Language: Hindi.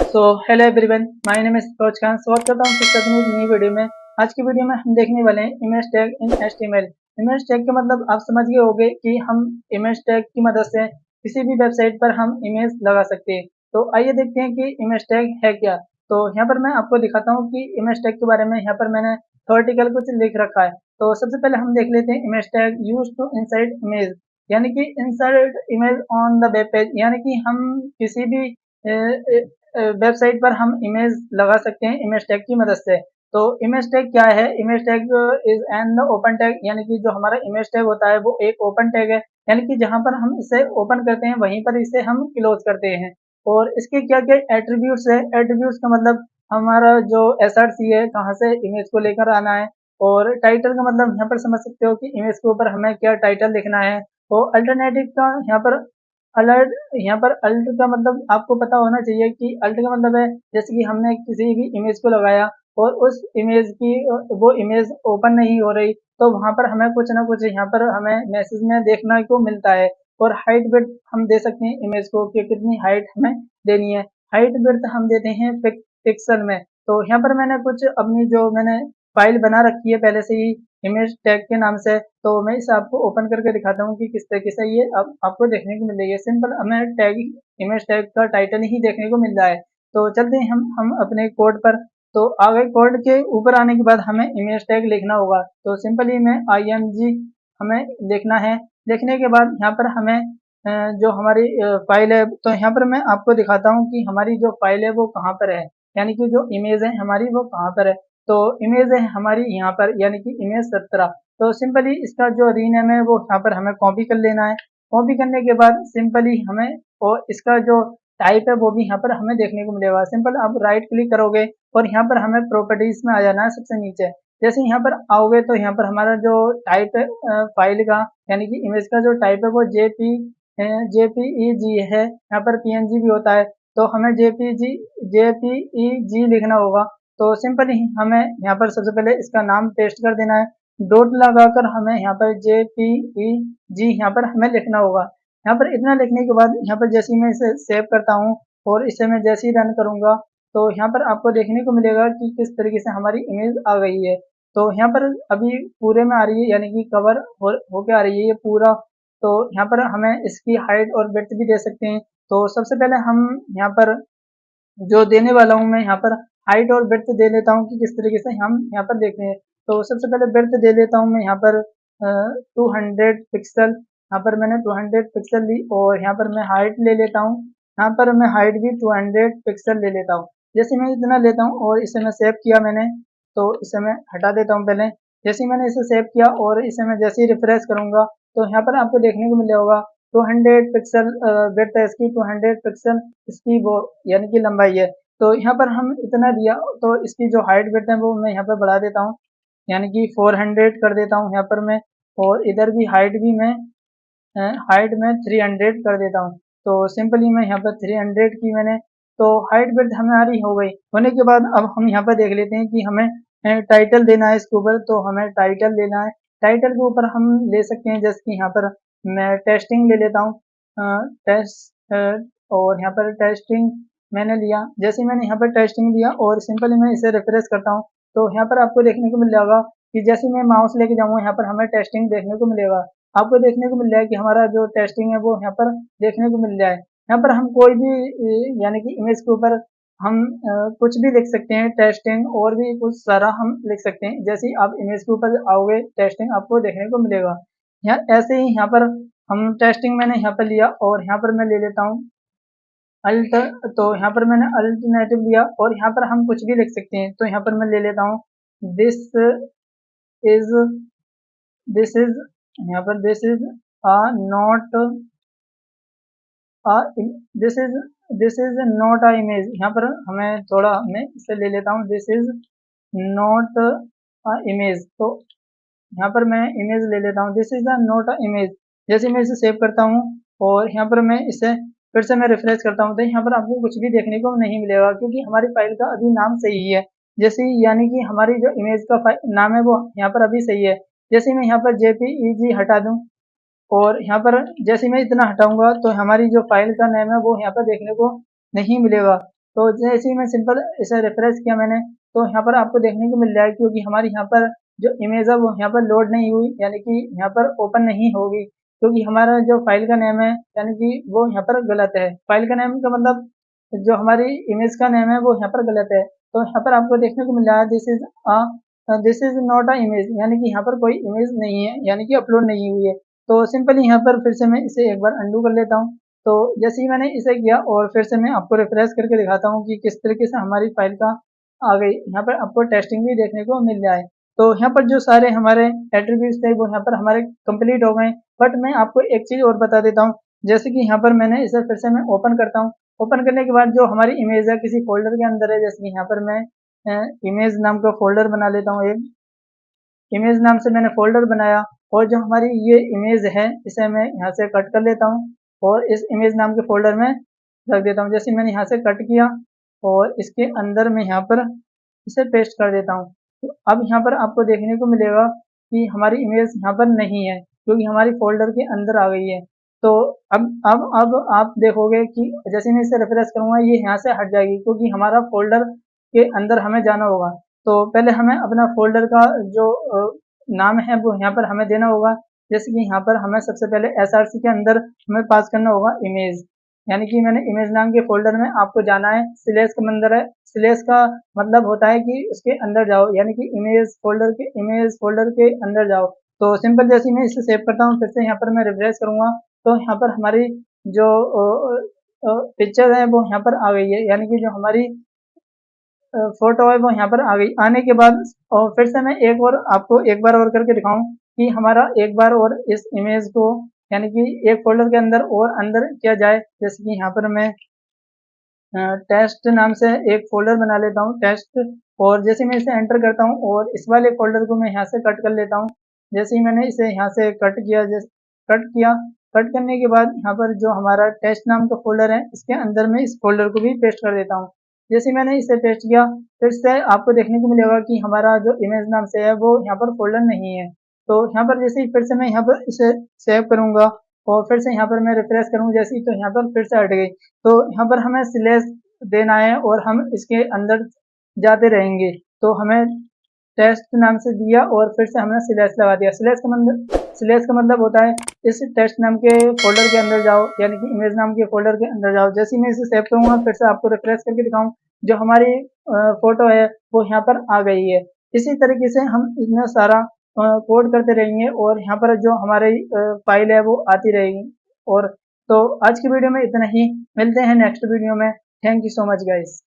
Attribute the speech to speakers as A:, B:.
A: So hello everyone, my name is Firoz Khan. स्वागत करता हूँ फिर से अपनी एक नई वीडियो में। आज की वीडियो में हम देखने वाले हैं image tag in HTML. Image tag का मतलब आप समझ गए होंगे कि हम इमेज टैग की मदद से किसी भी वेबसाइट पर हम इमेज लगा सकते हैं। तो आइए देखते हैं कि इमेज टैग है क्या। तो यहाँ पर मैं आपको दिखाता हूँ कि इमेज टैग के बारे में यहाँ पर मैंने थ्योरेटिकल कुछ लिख रखा है। तो सबसे पहले हम देख लेते हैं image tag use to insert image, यानी कि insert image on the web page, यानी कि हम किसी भी वेबसाइट पर हम इमेज लगा सकते हैं इमेज टैग की मदद से। तो इमेज टैग क्या है? Image tag is an open tag, यानी कि जो हमारा इमेज टैग होता है वो एक ओपन टैग है, यानी कि जहां पर हम इसे ओपन करते हैं वहीं पर इसे हम क्लोज करते हैं। और इसके क्या क्या एट्रीब्यूट्स है? एट्रीब्यूट्स का मतलब हमारा जो एसआरसी है, कहाँ से इमेज को लेकर आना है। और टाइटल का मतलब यहाँ पर समझ सकते हो कि इमेज के ऊपर हमें क्या टाइटल लिखना है। और अल्टरनेटिव का यहाँ पर अलर्ट, यहाँ पर अल्ट का मतलब आपको पता होना चाहिए कि अल्ट का मतलब है जैसे कि हमने किसी भी इमेज को लगाया और उस इमेज की वो इमेज ओपन नहीं हो रही, तो वहां पर हमें कुछ ना कुछ यहाँ पर हमें मैसेज में देखने को मिलता है। और हाइट विड्थ हम दे सकते हैं इमेज को कि कितनी हाइट हमें देनी है। हाइट विड्थ हम देते हैं पिक्सल में। तो यहाँ पर मैंने कुछ अपनी जो मैंने फाइल बना रखी है पहले से ही इमेज टैग के नाम से, तो मैं इसे आपको ओपन करके दिखाता हूँ कि किस तरीके से ये अब आपको देखने को मिल रही है। सिंपल हमें टैग इमेज टैग का टाइटल ही देखने को मिल रहा है। तो चलते हैं हम अपने कोड पर। तो आगे कोड के ऊपर आने के बाद हमें इमेज टैग लिखना होगा। तो सिंपली में img हमें लिखना है। लिखने के बाद यहाँ पर हमें जो हमारी फाइल है, तो यहाँ पर मैं आपको दिखाता हूँ कि हमारी जो फाइल है वो कहाँ पर है, यानी कि जो इमेज है हमारी वो कहाँ पर है। तो इमेज है हमारी यहाँ पर, यानी कि इमेज 17। तो सिंपली इसका जो रीनेम है वो यहाँ पर हमें कॉपी कर लेना है। कॉपी करने के बाद सिंपली हमें और इसका जो टाइप है वो भी यहाँ पर हमें देखने को मिलेगा। सिंपल आप राइट क्लिक करोगे और यहाँ पर हमें प्रॉपर्टीज में आ जाना है सबसे नीचे। जैसे यहाँ पर आओगे तो यहाँ पर हमारा जो टाइप है फाइल का, यानी कि इमेज का जो टाइप है वो जेपीईजी है। यहाँ पर पीएनजी भी होता है, तो हमें जेपीईजी लिखना होगा। तो सिंपल ही हमें यहाँ पर सबसे पहले इसका नाम पेस्ट कर देना है। डॉट लगाकर हमें यहाँ पर JPEG यहाँ पर हमें लिखना होगा। यहाँ पर इतना लिखने के बाद यहाँ पर जैसे ही मैं इसे सेव करता हूँ और इसे मैं जैसे ही रन करूँगा, तो यहाँ पर आपको देखने को मिलेगा कि किस तरीके से हमारी इमेज आ गई है। तो यहाँ पर अभी पूरे में आ रही है, यानी कि कवर होके आ रही है ये पूरा। तो यहाँ पर हमें इसकी हाइट और विड्थ भी दे सकते हैं। तो सबसे पहले हम यहाँ पर जो देने वाला हूँ, मैं यहाँ पर हाइट और विड्थ दे लेता हूँ कि किस तरीके से हम यहाँ पर देखते हैं। तो सबसे पहले विड्थ दे लेता हूँ मैं यहाँ पर 200 पिक्सल। यहाँ पर मैंने 200 पिक्सल ली और यहाँ पर मैं हाइट ले लेता हूँ। यहाँ पर मैं हाइट भी 200 पिक्सल ले लेता हूँ। जैसे मैं इतना लेता हूँ और इसे मैं सेव किया मैंने, तो इसे मैं हटा देता हूँ पहले। जैसे ही मैंने इसे सेव किया और इसे मैं जैसे ही रिफ्रेश करूंगा, तो यहाँ पर आपको देखने को मिल होगा 200 पिक्सल विड्थ है इसकी, 200 पिक्सल इसकी वो यानी कि लंबाई है। तो यहाँ पर हम इतना दिया, तो इसकी जो हाइट विड्थ है वो मैं यहाँ पर बढ़ा देता हूँ, यानी कि 400 कर देता हूँ यहाँ पर मैं। और इधर भी हाइट में 300 कर देता हूँ। तो सिंपली मैं यहाँ पर 300 की मैंने, तो हाइट विड्थ हमारी हो गई। होने के बाद अब हम यहाँ पर देख लेते हैं कि हमें टाइटल देना है इसके ऊपर। तो हमें टाइटल देना है। टाइटल के ऊपर हम ले सकते हैं, जैसे कि यहाँ पर मैं टेस्टिंग ले लेता हूँ। टेस्ट और यहाँ पर टेस्टिंग मैंने लिया। जैसे ही मैंने यहाँ पर टेस्टिंग दिया और सिंपली मैं इसे रिफ्रेश करता हूँ, तो यहाँ पर आपको देखने को मिल जाएगा कि जैसे मैं माउस लेके जाऊँगा यहाँ पर हमें टेस्टिंग देखने को मिलेगा। आपको देखने को मिल जाए कि हमारा जो टेस्टिंग है वो यहाँ पर देखने को मिल जाए। यहाँ पर हम कोई भी यानी कि इमेज के ऊपर हम कुछ भी लिख सकते हैं, टेस्टिंग और भी कुछ सारा हम लिख सकते हैं। जैसे ही आप इमेज के ऊपर आओगे टेस्टिंग आपको देखने को मिलेगा। यहाँ ऐसे ही यहाँ पर हम टेस्टिंग मैंने यहाँ पर लिया और यहाँ पर मैं ले लेता हूँ अल्ट। तो यहाँ पर मैंने अल्टरनेटिव लिया और यहाँ पर हम कुछ भी लिख सकते हैं। तो यहाँ पर मैं ले लेता हूँ दिस इज दिस इज यहाँ पर this is not this is this is not a image. यहाँ पर हमें थोड़ा मैं इसे ले लेता हूँ, this is not a image. तो यहाँ पर मैं इमेज ले लेता हूँ, this is a not a image. जैसे मैं इसे सेव करता हूँ और यहाँ पर मैं इसे फिर से मैं रिफ्रेश करता हूँ, तो यहाँ पर आपको कुछ भी देखने को नहीं मिलेगा क्योंकि हमारी फाइल का अभी नाम सही है। जैसे यानी कि हमारी जो इमेज का नाम है वो यहाँ पर अभी सही है। जैसे मैं यहाँ पर JPEG हटा दूँ और यहाँ पर जैसे मैं इतना हटाऊंगा, तो हमारी जो फाइल का नेम है वो यहाँ पर देखने को नहीं मिलेगा। तो जैसे ही मैं सिंपल इसे रिफ्रेश किया मैंने, तो यहाँ पर आपको देखने को मिल रहा है क्योंकि हमारी यहाँ पर जो इमेज है वो यहाँ पर लोड नहीं हुई, यानी कि यहाँ पर ओपन नहीं होगी, क्योंकि हमारा जो फाइल का नेम है यानी कि वो यहाँ पर गलत है। फाइल का नेम का मतलब जो हमारी इमेज का नेम है वो यहाँ पर गलत है। तो यहाँ पर आपको देखने को मिल रहा है this is not a image, यानी कि यहाँ पर कोई इमेज नहीं है, यानी कि अपलोड नहीं हुई है। तो सिंपली यहाँ पर फिर से मैं इसे एक बार अंडू कर लेता हूँ। तो जैसे ही मैंने इसे किया और फिर से मैं आपको रिफ्रेश करके दिखाता हूँ कि किस तरीके से हमारी फाइल का आ गई। यहाँ पर आपको टेस्टिंग भी देखने को मिल जाए। तो यहाँ पर जो सारे हमारे एट्रीब्यूट्स थे वो यहाँ पर हमारे कंप्लीट हो गए। बट मैं आपको एक चीज़ और बता देता हूँ, जैसे कि यहाँ पर मैंने इसे फिर से मैं ओपन करता हूँ। ओपन करने के बाद जो हमारी इमेज है किसी फोल्डर के अंदर है, जैसे कि यहाँ पर मैं इमेज नाम का फोल्डर बना लेता हूँ। एक इमेज नाम से मैंने फोल्डर बनाया और जो हमारी ये इमेज है इसे मैं यहाँ से कट कर लेता हूँ और इस इमेज नाम के फोल्डर में रख देता हूँ। जैसे मैंने यहाँ से कट किया और इसके अंदर मैं यहाँ पर इसे पेस्ट कर देता हूँ। तो अब यहाँ पर आपको देखने को मिलेगा कि हमारी इमेज यहाँ पर नहीं है, क्योंकि हमारी फोल्डर के अंदर आ गई है। तो अब आप देखोगे कि जैसे मैं इसे रिफ्रेश करूँगा ये यहाँ से हट जाएगी, क्योंकि हमारा फोल्डर के अंदर हमें जाना होगा। तो पहले हमें अपना फोल्डर का जो नाम है वो यहाँ पर हमें देना होगा। जैसे कि यहाँ पर हमें सबसे पहले एसआरसी के अंदर हमें पास करना होगा इमेज, यानी कि मैंने इमेज नाम के फोल्डर में आपको जाना है। स्लैश का मंदिर है, स्लैश का मतलब होता है कि उसके अंदर जाओ, यानी कि इमेज फोल्डर के अंदर जाओ। तो सिंपल जैसे ही मैं इसे सेव करता हूँ फिर से यहाँ पर मैं रिफ्रेश करूँगा, तो यहाँ पर हमारी जो पिक्चर है वो यहाँ पर आ गई है, यानी कि जो हमारी फोटो है वो यहाँ पर आ गई। आने के बाद और फिर से मैं एक और आपको एक बार और करके दिखाऊं कि हमारा एक बार और इस इमेज को यानी कि एक फोल्डर के अंदर और अंदर किया जाए। जैसे कि यहाँ पर मैं टेस्ट नाम से एक फोल्डर बना लेता हूँ, टेस्ट। और जैसे मैं इसे एंटर करता हूँ और इस वाले फोल्डर को मैं यहाँ से कट कर लेता हूँ। जैसे ही मैंने इसे यहाँ से कट किया, कट करने के बाद यहाँ पर जो हमारा टेस्ट नाम का फोल्डर है इसके अंदर मैं इस फोल्डर को भी पेस्ट कर देता हूँ। जैसे मैंने इसे पेस्ट किया फिर से आपको देखने को मिलेगा कि हमारा जो इमेज नाम से है वो यहाँ पर फोल्डर नहीं है। तो यहाँ पर जैसे ही फिर से मैं यहाँ पर इसे सेव करूँगा और फिर से यहाँ पर मैं रिफ्रेश करूँ जैसे ही, तो यहाँ पर फिर से हट गई। तो यहाँ पर हमें स्लैश देना है और हम इसके अंदर जाते रहेंगे। तो हमें टेस्ट नाम से दिया और फिर से हमने स्लैश लगा दिया। स्लैश का मतलब होता है इस टेस्ट नाम के फोल्डर के अंदर जाओ, यानी कि इमेज नाम के फोल्डर के अंदर जाओ। जैसे ही मैं इसे सेव करूँगा फिर से आपको रिफ्रेश करके दिखाऊँ, जो हमारी फोटो है वो यहाँ पर आ गई है। इसी तरीके से हम इतना सारा कोड करते रहेंगे और यहाँ पर जो हमारी फाइल है वो आती रहेगी। और तो आज की वीडियो में इतना ही, मिलते हैं नेक्स्ट वीडियो में। Thank you so much guys.